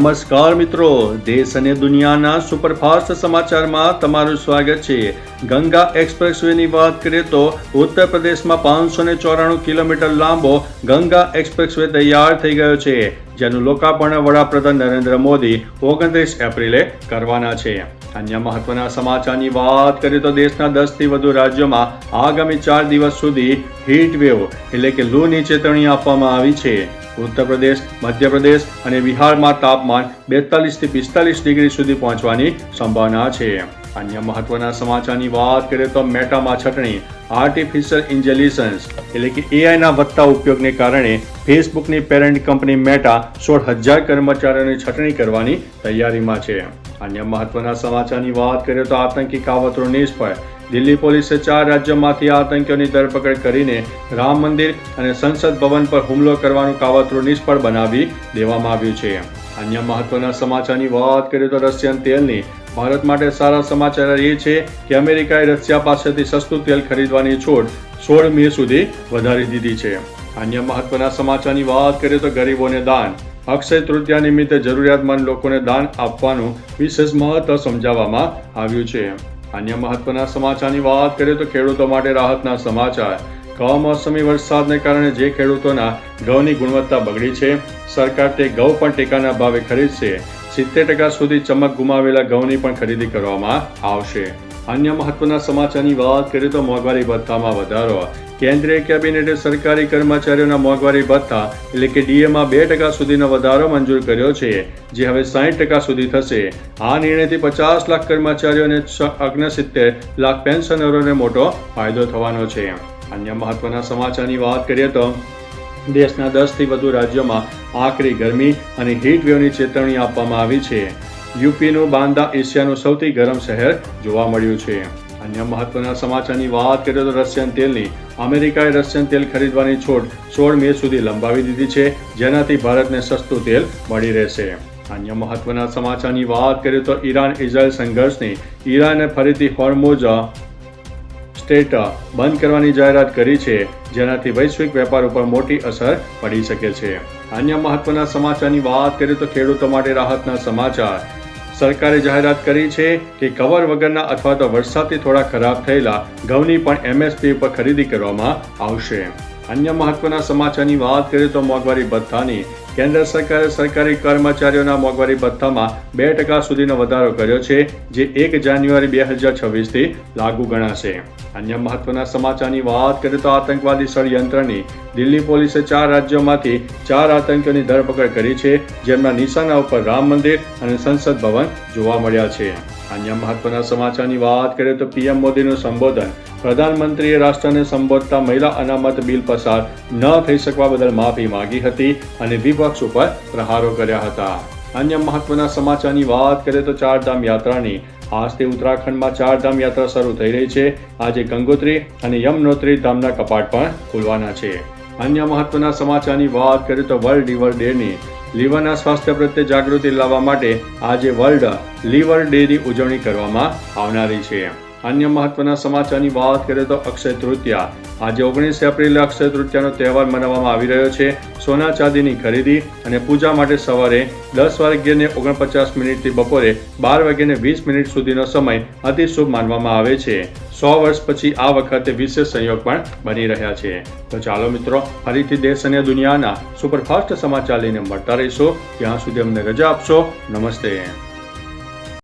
નમસ્કાર મિત્રો, દેશ અને દુનિયાના સુપરફાસ્ટ સમાચારમાં તમારું સ્વાગત છે। ગંગા એક્સપ્રેસવેની વાત કરીએ તો ઉત્તર પ્રદેશમાં 594 કિલોમીટર લાંબો ગંગા એક્સપ્રેસવે તૈયાર થઈ ગયો છે, જેનું લોકાર્પણ વડાપ્રધાન નરેન્દ્ર મોદી 29 એપ્રિલે કરવાના છે। અન્ય મહત્વના સમાચારની વાત કરીએ તો દેશના 10 થી વધુ રાજ્યોમાં આગામી 4 દિવસ સુધી હીટ વેવ એટલે કે લૂની ચેતવણી આપવામાં આવી છે। ઉત્તર પ્રદેશ, મધ્યપ્રદેશ અને બિહારમાં તાપમાન 42 થી 45 ડિગ્રી સુધી પહોંચવાની સંભાવના છે। અન્ય મહત્વના સમાચારની વાત કરીએ તો મેટામાં છટણી, આર્ટિફિશિયલ ઇન્ટેલિજન્સ એટલે કે એઆઈના વધતા ઉપયોગને કારણે ફેસબુકની પેરેન્ટ કંપની મેટા 16,000 કર્મચારીઓની છટણી કરવાની તૈયારીમાં છે। અન્ય મહત્વના સમાચારની વાત કરીએ તો આતંકી કાવતરો નિષ્ફળ, દિલ્હી પોલીસે 4 રાજ્યોમાંથી આતંકીઓની ધરપકડ કરીને રામ મંદિર અને સંસદ ભવન પર હુમલો કરવાનું કાવતરું નિષ્ફળ બનાવી દેવામાં આવ્યું છે। અન્ય મહત્વના સમાચારની વાત કરીએ તો રશિયન તેલની ભારત માટે સારા સમાચાર એ છે કે અમેરિકાએ રશિયા પાસેથી સસ્તું તેલ ખરીદવાની છૂટ 16 મે સુધી વધારી દીધી છે। અન્ય મહત્વના સમાચારની વાત કરીએ તો ગરીબોને દાન, અક્ષય તૃતીયા નિમિત્તે જરૂરિયાતમંદ લોકોને દાન આપવાનું વિશેષ મહત્વ સમજાવવામાં આવ્યું છે। અન્ય મહત્વના સમાચારની વાત કરીએ તો ખેડૂતો માટે રાહતના સમાચાર। કમોસમી વરસાદને કારણે જે ખેડૂતોના ઘઉંની ગુણવત્તા બગડી છે, સરકાર તે ઘઉં પણ ટેકાના ભાવે ખરીદશે। 70% સુધી ચમક ગુમાવેલા ઘઉંની પણ ખરીદી કરવામાં આવશે। અન્ય મહત્વના સમાચારની વાત કરીએ તો મોંઘવારી ભથ્થામાં વધારો। કેન્દ્રીય કેબિનેટે સરકારી કર્મચારીઓના મોંઘવારી ભથ્થા એટલે કે ડીએમાં 2% સુધીનો વધારો મંજૂર કર્યો છે, જે હવે 60% સુધી થશે। આ નિર્ણયથી 50 લાખ કર્મચારીઓ અને 69 લાખ પેન્શનરોને મોટો ફાયદો થવાનો છે। અન્ય મહત્વના સમાચારની વાત કરીએ તો દેશના 10 થી વધુ રાજ્યોમાં આકરી ગરમી અને હીટ વેવની ચેતવણી આપવામાં આવી છે। યુપીનું બાંદા એશિયાનું સૌથી ગરમ શહેર જોવા મળ્યું છે। અન્ય મહત્વના સમાચારની વાત કરીએ તો રશિયન તેલની અમેરિકાએ રશિયન તેલ ખરીદવાની છૂટ 16 મે સુધી લંબાવી દીધી છે, જેનાથી ભારતને સસ્તું તેલ મળી રહેશે। અન્ય મહત્વના સમાચારની વાત કરીએ તો ઈરાન ઇઝરાયલ સંઘર્ષની ઈરાને ફરીથી હોર્મુઝ સ્ટ્રેટ બંધ કરવાની જાહેરાત કરી છે, જેનાથી વૈશ્વિક વેપાર ઉપર મોટી અસર પડી શકે છે। અન્ય મહત્વના સમાચારની વાત કરીએ તો ખેડૂતો માટે રાહતના સમાચાર। સરકારે જાહેરાત કરી છે કે કવર વગરના અથવા તો વરસાદથી થોડા ખરાબ થયેલા ઘઉંની પણ એમએસપી ઉપર ખરીદી કરવામાં આવશે। અન્ય મહત્વના સમાચારની વાત કરીએ તો મોંઘવારી ભથ્થાની કેન્દ્ર સરકારે સરકારી કર્મચારીઓના મોંઘવારી ભથ્થામાં 2% સુધીનો વધારો કર્યો છે, જે 1 જાન્યુઆરી 2026 થી લાગુ ગણાશે। અન્ય મહત્વના સમાચારની વાત કરીએ તો આતંકવાદી ષડયંત્રની દિલ્હી પોલીસે 4 રાજ્યોમાંથી 4 આતંકીઓની ધરપકડ કરી છે, જેમના નિશાના ઉપર રામ મંદિર અને સંસદ ભવન જોવા મળ્યા છે। અન્ય મહત્વના સમાચારની વાત કરીએ તો પીએમ મોદીનું સંબોધન। પ્રધાનમંત્રીએ રાષ્ટ્રને સંબોધતા મહિલા અનામત બિલ પસાર ન થઈ શકવા બદલ માફી માંગી હતી અને વિપક્ષ ઉપર પ્રહારો કર્યા હતા। અન્ય મહત્વના સમાચારની વાત કરીએ તો ચારધામ યાત્રાની આજથી ઉત્તરાખંડમાં ચારધામ યાત્રા શરૂ થઈ રહી છે। આજે ગંગોત્રી અને યમનોત્રી ધામના કપાટ પણ ખુલવાના છે। અન્ય મહત્વના સમાચારની વાત કરીએ તો વર્લ્ડ લીવર ડેની લીવરના સ્વાસ્થ્ય પ્રત્યે જાગૃતિ લાવવા માટે આજે વર્લ્ડ લીવર ડેની ઉજવણી કરવામાં આવનારી છે। અન્ય મહત્વના સમાચારની વાત કરીએ તો અક્ષય તૃતીયા। આજે 19 એપ્રિલે અક્ષય તૃતીયાનો તહેવાર મનાવવામાં આવી રહ્યો છે। સોના ચાંદીની ખરીદી અને પૂજા માટે સવારે 10:49 થી બપોરે 12:20 સુધીનો સમય અતિ શુભ માનવામાં આવે છે। 100 વર્ષ પછી આ વખતે વિશેષ સંયોગ પણ બની રહ્યા છે। તો ચાલો મિત્રો, ફરીથી દેશ અને દુનિયાના સુપરફાસ્ટ સમાચાર લઈને મળતા રહીશું। ત્યાં સુધી અમને રજા આપશો। નમસ્તે।